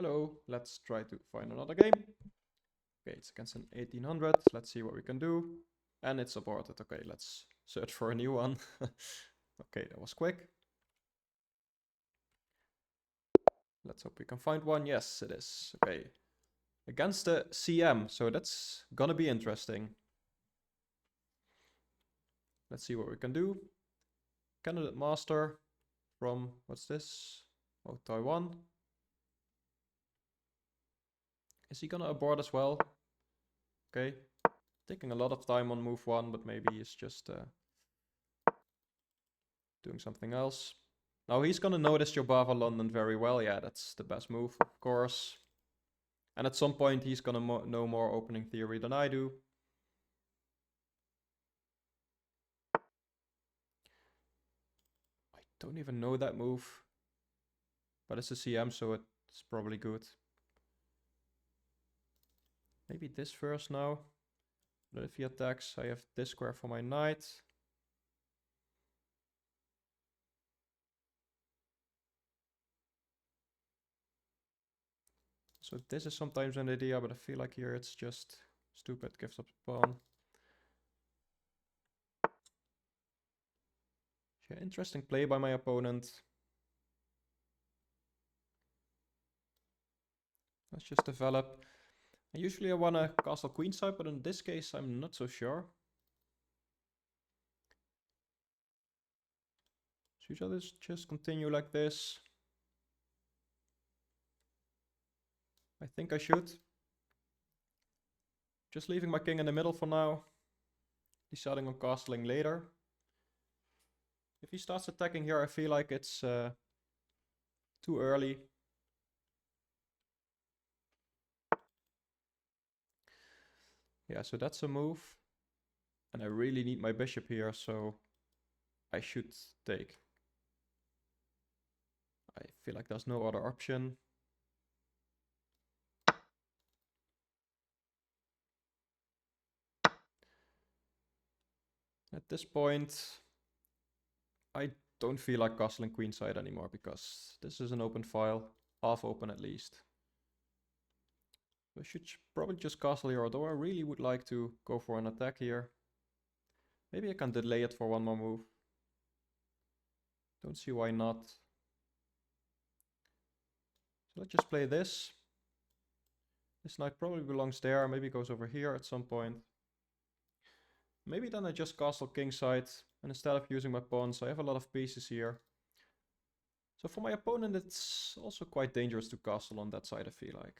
Hello, let's try to find another game. Okay, it's against an 1800. Let's see what we can do. And it's aborted. Okay, let's search for a new one. Okay, that was quick. Let's hope we can find one. Yes, it is. Okay. Against the CM, so that's gonna be interesting. Let's see what we can do. Candidate master from, what's this? Oh, Taiwan. Is he gonna abort as well? Okay. Taking a lot of time on move 1, but maybe he's just doing something else. Now he's gonna know this Jobava London very well. Yeah, that's the best move, of course. And at some point he's gonna know more opening theory than I do. I don't even know that move. But it's a CM, so it's probably good. Maybe this first now. But if he attacks, I have this square for my knight. So this is sometimes an idea, but I feel like here it's just stupid. Gives up the pawn. Yeah, interesting play by my opponent. Let's just develop. And usually I want a castle queenside, but in this case I'm not so sure. Should I just continue like this? I think I should. Just leaving my king in the middle for now. Deciding on castling later. If he starts attacking here, I feel like it's too early. Yeah, so that's a move. And I really need my bishop here, so I should take. I feel like there's no other option. At this point, I don't feel like castling queenside anymore because this is an open file, half open at least. I should probably just castle here, although I really would like to go for an attack here. Maybe I can delay it for one more move. Don't see why not. So let's just play this. This knight probably belongs there, maybe goes over here at some point. Maybe then I just castle kingside, and instead of using my pawns, I have a lot of pieces here. So for my opponent, it's also quite dangerous to castle on that side, I feel like.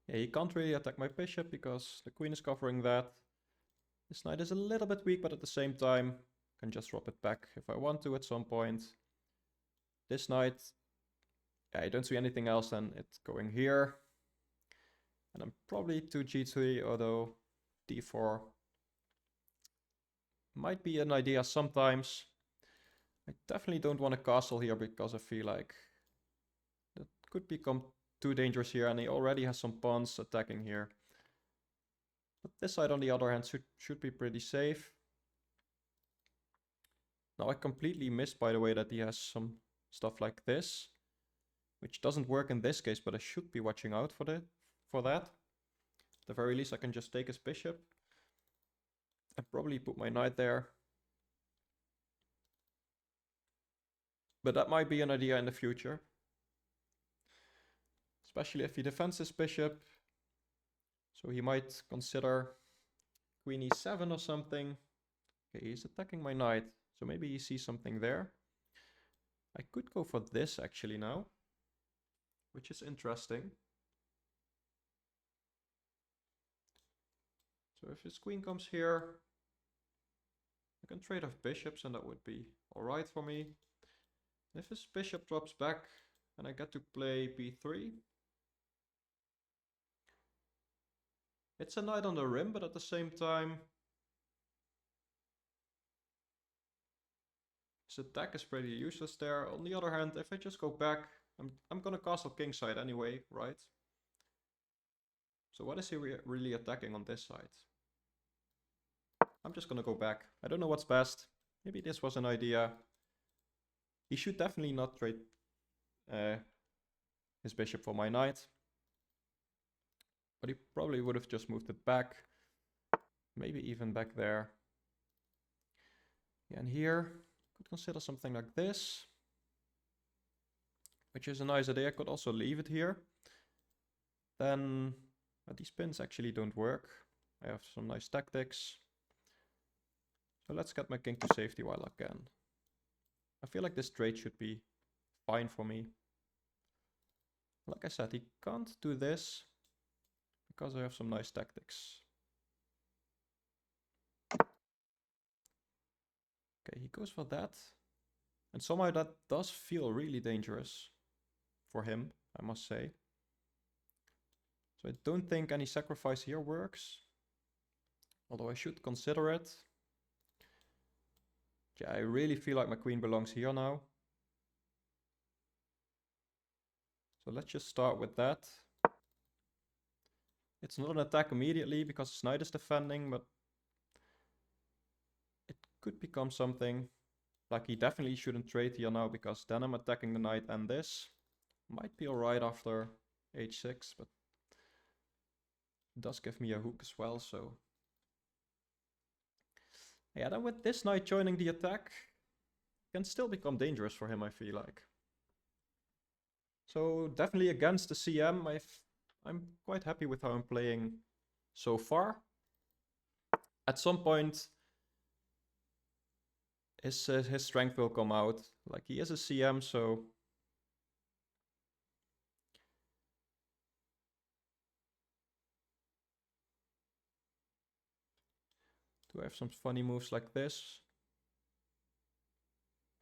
Yeah, he can't really attack my bishop because the queen is covering that. This knight is a little bit weak, but at the same time, I can just drop it back if I want to at some point. This knight, yeah, I don't see anything else than it going here. And I'm probably to g3, although d4 might be an idea sometimes. I definitely don't want to castle here because I feel like that could become too dangerous here, and he already has some pawns attacking here. But this side, on the other hand, should be pretty safe. Now I completely missed, by the way, that he has some stuff like this, which doesn't work in this case, but I should be watching out for that. At the very least, I can just take his bishop and probably put my knight there. But that might be an idea in the future. Especially if he defends his bishop. So he might consider queen e7 or something. Okay, he's attacking my knight. So maybe he sees something there. I could go for this actually now, which is interesting. So if his queen comes here, I can trade off bishops and that would be alright for me. If his bishop drops back and I get to play b3, it's a knight on the rim, but at the same time, his attack is pretty useless there. On the other hand, if I just go back, I'm gonna castle kingside anyway, right? So what is he really attacking on this side? I'm just gonna go back. I don't know what's best. Maybe this was an idea. He should definitely not trade his bishop for my knight. But he probably would have just moved it back. Maybe even back there. Yeah, and here, could consider something like this. Which is a nice idea. I could also leave it here. Then these pins actually don't work. I have some nice tactics. So let's get my king to safety while I can. I feel like this trade should be fine for me. Like I said, he can't do this because I have some nice tactics. Okay, he goes for that. And somehow that does feel really dangerous for him, I must say. So I don't think any sacrifice here works. Although I should consider it. Yeah, I really feel like my queen belongs here now. So let's just start with that. It's not an attack immediately because his knight is defending, but it could become something. Like he definitely shouldn't trade here now because then I'm attacking the knight and this. Might be alright after h6, but it does give me a hook as well, so... Yeah, then with this knight joining the attack, it can still become dangerous for him, I feel like. So definitely against the CM, I'm quite happy with how I'm playing so far. At some point, his strength will come out. Like he is a CM, so... Do I have some funny moves like this?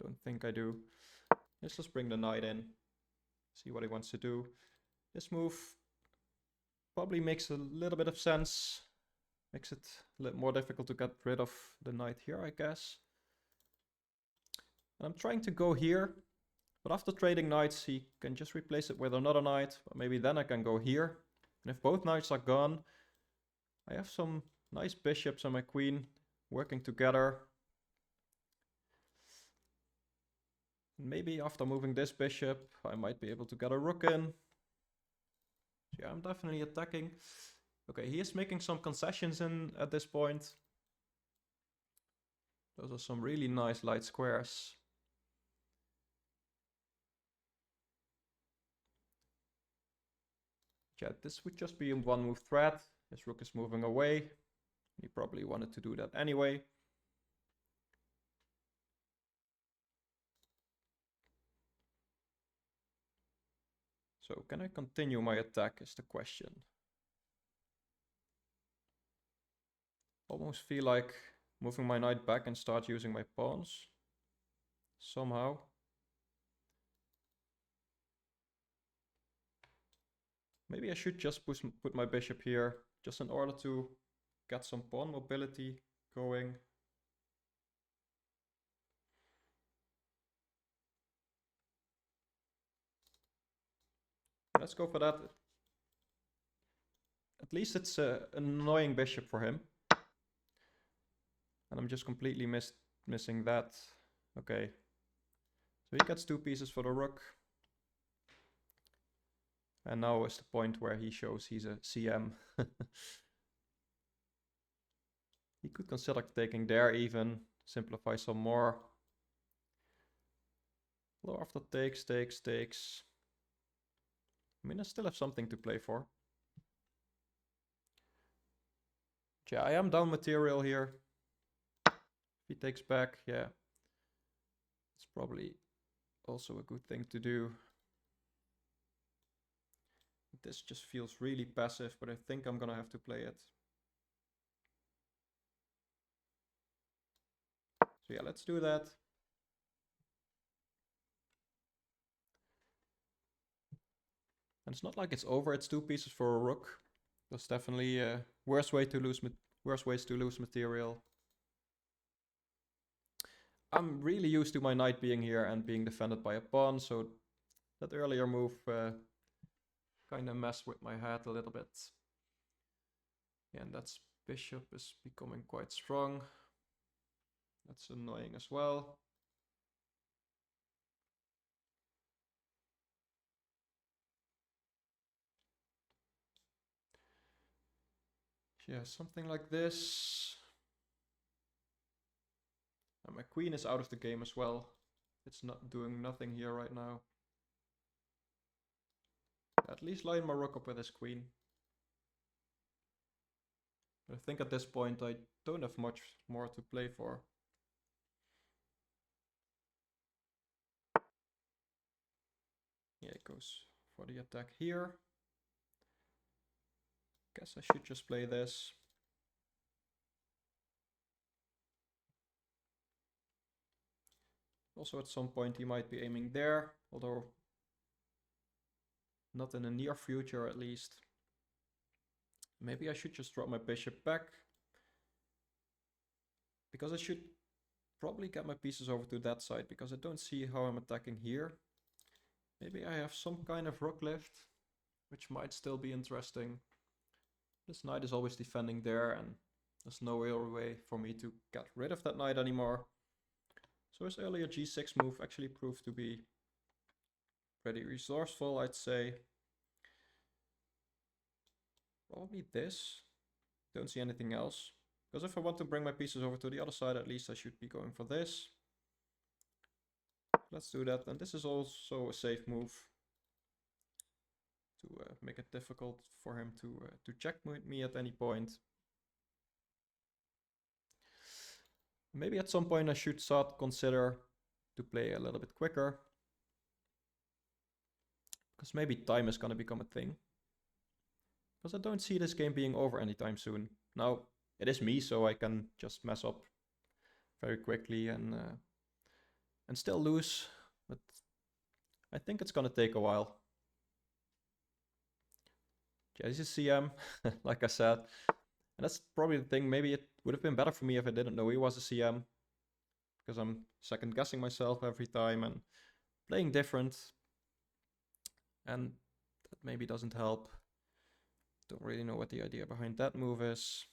Don't think I do. Let's just bring the knight in. See what he wants to do. This move probably makes a little bit of sense. Makes it a little more difficult to get rid of the knight here, I guess. And I'm trying to go here. But after trading knights, he can just replace it with another knight. But maybe then I can go here. And if both knights are gone, I have some nice bishops and my queen working together. Maybe after moving this bishop, I might be able to get a rook in. So yeah, I'm definitely attacking. Okay, he is making some concessions in at this point. Those are some really nice light squares. Yeah, this would just be a one move threat. His rook is moving away. He probably wanted to do that anyway. So can I continue my attack is the question. Almost feel like moving my knight back and start using my pawns. Somehow. Maybe I should just put my bishop here, just in order to get some pawn mobility going. Let's go for that. At least it's an annoying bishop for him. And I'm just completely missing that. Okay. So he gets 2 pieces for the rook. And now is the point where he shows he's a CM. He could consider taking there even, simplify some more. Although after takes. I mean, I still have something to play for. Yeah, I am down material here. If he takes back, yeah. It's probably also a good thing to do. This just feels really passive, but I think I'm gonna have to play it. So yeah, let's do that. And it's not like it's over, it's 2 pieces for a rook. That's definitely worst ways to lose material. I'm really used to my knight being here and being defended by a pawn, so that earlier move kind of messed with my head a little bit. Yeah, and that bishop is becoming quite strong. That's annoying as well. Yeah, something like this. And my queen is out of the game as well. It's not doing nothing here right now. At least line my rook up with his queen. But I think at this point I don't have much more to play for. Yeah, it goes for the attack here. Guess I should just play this. Also at some point he might be aiming there, although not in the near future at least. Maybe I should just drop my bishop back, because I should probably get my pieces over to that side, because I don't see how I'm attacking here. Maybe I have some kind of rook lift, which might still be interesting. This knight is always defending there, and there's no real way for me to get rid of that knight anymore. So his earlier g6 move actually proved to be pretty resourceful, I'd say. Probably this. Don't see anything else. Because if I want to bring my pieces over to the other side, at least I should be going for this. Let's do that. And this is also a safe move to make it difficult for him to checkmate me at any point. Maybe at some point I should start consider to play a little bit quicker, because maybe time is going to become a thing. Because I don't see this game being over anytime soon. Now, it is me, so I can just mess up very quickly and still lose, but I think it's going to take a while. Yeah, this is CM, like I said. And that's probably the thing. Maybe it would have been better for me if I didn't know he was a CM, because I'm second guessing myself every time and playing different. And that maybe doesn't help. Don't really know what the idea behind that move is.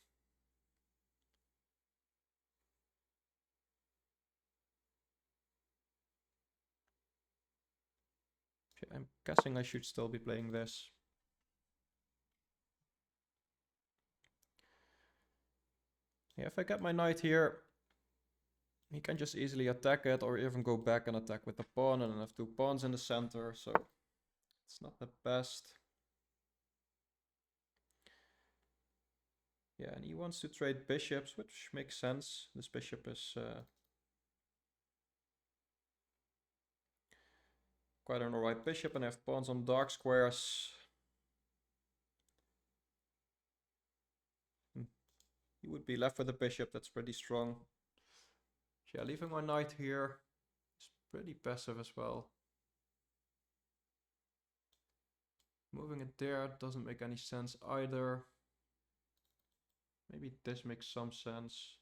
Okay, I'm guessing I should still be playing this. Yeah, if I get my knight here, he can just easily attack it, or even go back and attack with the pawn, and then have two pawns in the center, so it's not the best. Yeah, and he wants to trade bishops, which makes sense. This bishop is quite an alright bishop, and I have pawns on dark squares. He would be left with a bishop, that's pretty strong. Yeah, leaving my knight here is pretty passive as well. Moving it there doesn't make any sense either. Maybe this makes some sense.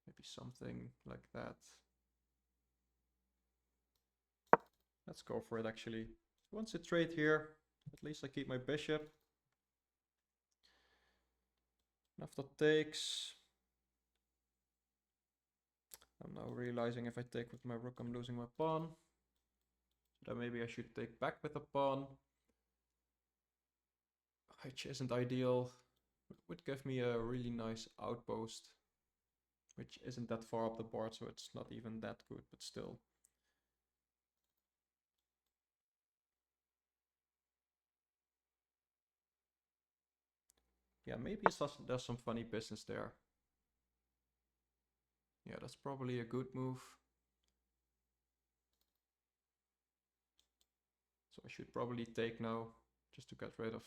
Maybe something like that. Let's go for it actually. Once a trade here, at least I keep my bishop. And after takes, I'm now realizing if I take with my rook, I'm losing my pawn. So then maybe I should take back with the pawn, which isn't ideal. It would give me a really nice outpost, which isn't that far up the board, so it's not even that good, but still. Yeah, maybe there's some funny business there. Yeah, that's probably a good move. So I should probably take now, just to get rid of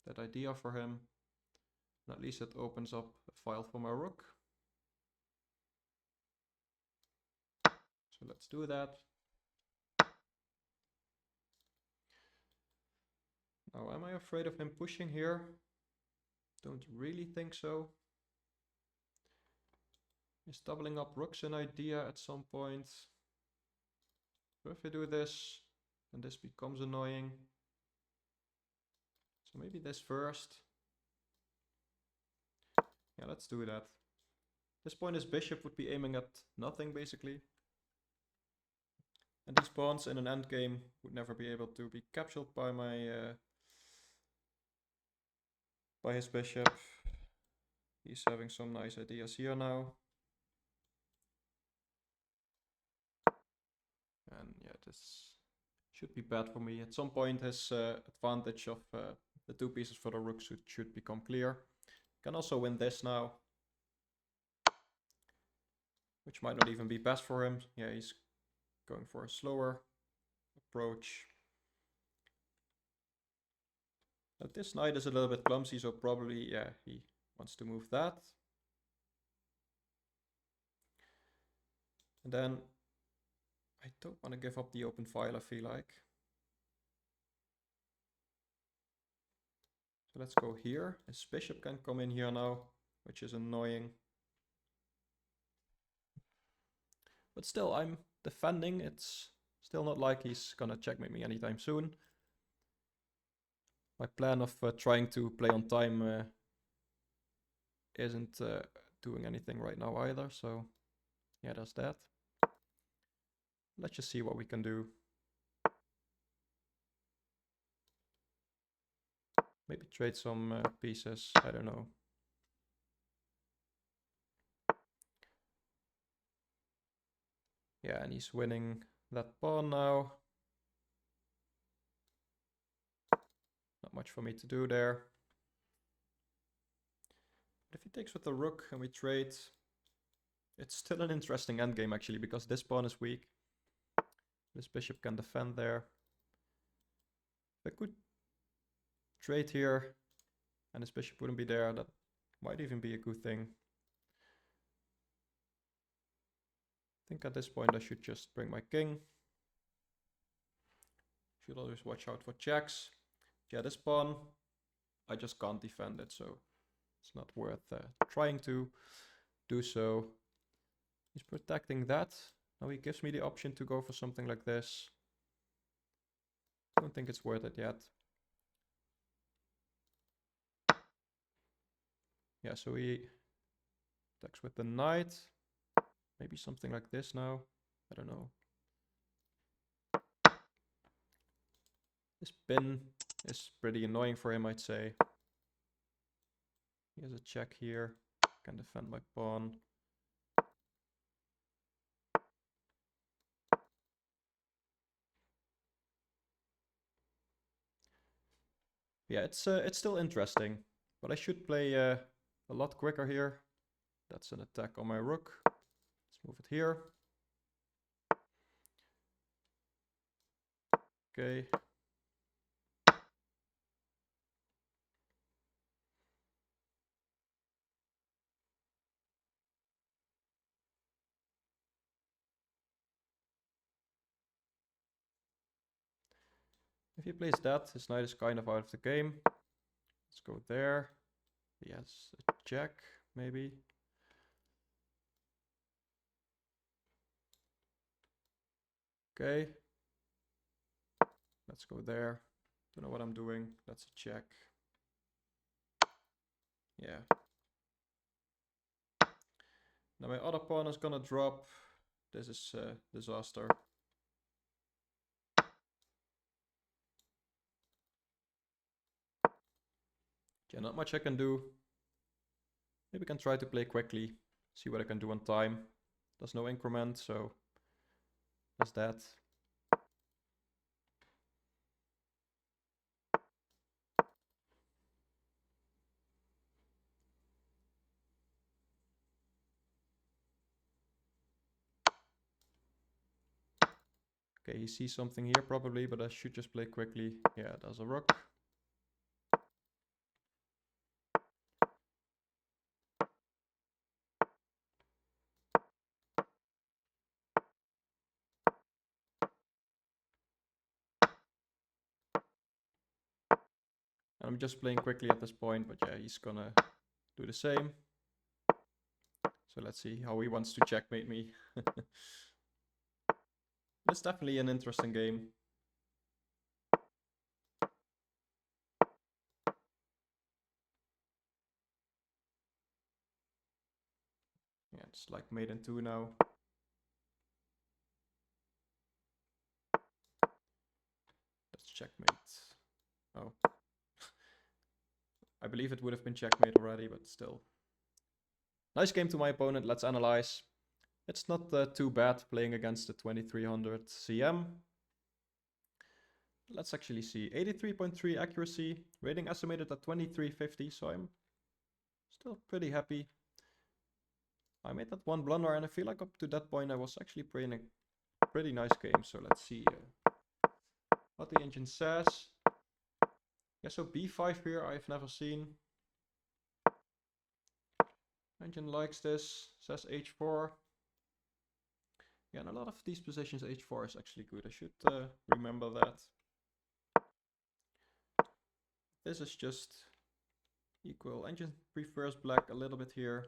that idea for him. And at least it opens up a file for my rook. So let's do that. Now, am I afraid of him pushing here? Don't really think so. Is doubling up rooks an idea at some point? So if I do this, then this becomes annoying. So maybe this first. Yeah, let's do that. This point his bishop would be aiming at nothing basically. And these pawns in an endgame would never be able to be captured by my by his bishop. He's having some nice ideas here now. And yeah, this should be bad for me. At some point his advantage of the two pieces for the rook should become clear. Can also win this now, which might not even be best for him. Yeah, he's going for a slower approach. But this knight is a little bit clumsy, so probably, yeah, he wants to move that. And then I don't want to give up the open file, I feel like. So let's go here. His bishop can come in here now, which is annoying. But still, I'm defending. It's still not like he's gonna checkmate me anytime soon. My plan of trying to play on time isn't doing anything right now either, so yeah, there's that. Let's just see what we can do. Maybe trade some pieces, I don't know. Yeah, and he's winning that pawn now. Not much for me to do there. But if he takes with the rook and we trade, it's still an interesting endgame actually, because this pawn is weak. This bishop can defend there. If I could trade here and this bishop wouldn't be there, that might even be a good thing. I think at this point I should just bring my king. Should always watch out for checks. Yeah, this pawn, I just can't defend it, so it's not worth trying to do so. He's protecting that. Now he gives me the option to go for something like this. I don't think it's worth it yet. Yeah, so he attacks with the knight. Maybe something like this now. I don't know. This pin is pretty annoying for him, I'd say. He has a check here. Can defend my pawn. Yeah, it's still interesting, but I should play a lot quicker here. That's an attack on my rook. Let's move it here. Okay. If he plays that, his knight is kind of out of the game. Let's go there. He has a check, maybe. Okay. Let's go there. Don't know what I'm doing. That's a check. Yeah. Now my other pawn is gonna drop. This is a disaster. Yeah, not much I can do. Maybe I can try to play quickly. See what I can do on time. There's no increment, so that's that. Okay, he sees something here probably, but I should just play quickly. Yeah, there's a rook. And I'm just playing quickly at this point, but yeah, he's gonna do the same. So let's see how he wants to checkmate me. It's definitely an interesting game. it's like mate in 2 now. Let's checkmate. Oh. I believe it would have been checkmate already, but still. Nice game to my opponent. Let's analyze. It's not too bad playing against the 2300 CM. Let's actually see. 83.3 accuracy. Rating estimated at 2350, so I'm still pretty happy. I made that one blunder, and I feel like up to that point I was actually playing a pretty nice game. So let's see what the engine says. Yeah, so b5 here I've never seen. Engine likes this, says h4. Yeah, and a lot of these positions h4 is actually good. I should remember that. This is just equal. Engine prefers black a little bit here.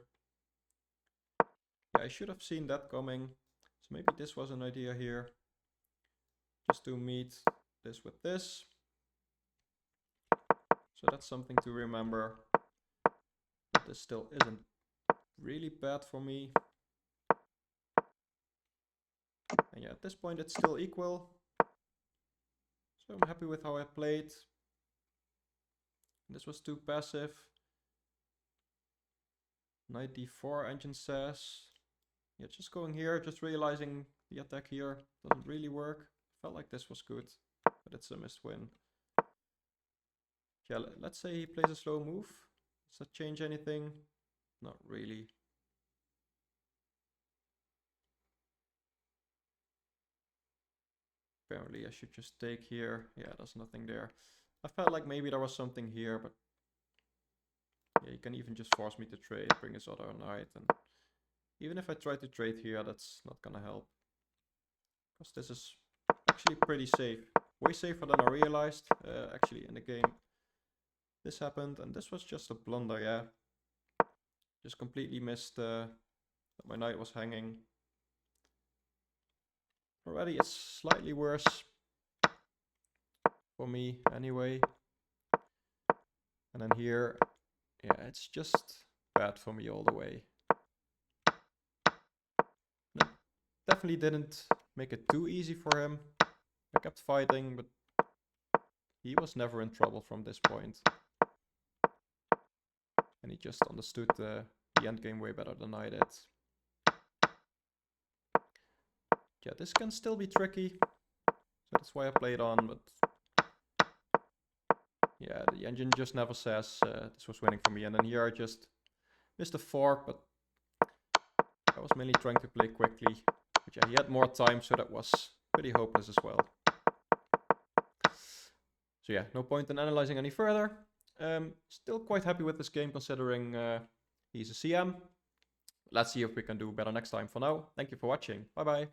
Yeah, I should have seen that coming. So maybe this was an idea here. Just to meet this with this. So that's something to remember. But this still isn't really bad for me. And yeah, at this point it's still equal. So I'm happy with how I played. This was too passive. Knight d4 engine says. Yeah, just going here, just realizing the attack here doesn't really work. Felt like this was good, but it's a missed win. Yeah, let's say he plays a slow move. Does that change anything? Not really. Apparently I should just take here. Yeah, there's nothing there. I felt like maybe there was something here, but yeah, he can even just force me to trade, bring his other knight, and even if I try to trade here, that's not gonna help. Because this is actually pretty safe. Way safer than I realized, actually, in the game. This happened, and this was just a blunder, yeah. Just completely missed that my knight was hanging. Already it's slightly worse for me anyway. And then here, yeah, it's just bad for me all the way. No, definitely didn't make it too easy for him. I kept fighting, but he was never in trouble from this point. And he just understood the endgame way better than I did. Yeah, this can still be tricky. So that's why I played on, but yeah, the engine just never says this was winning for me. And then here I just missed a fork, but I was mainly trying to play quickly. But yeah, he had more time, so that was pretty hopeless as well. So yeah, no point in analyzing any further. Still quite happy with this game considering he's a CM. Let's see if we can do better next time. For now, thank you for watching. Bye bye.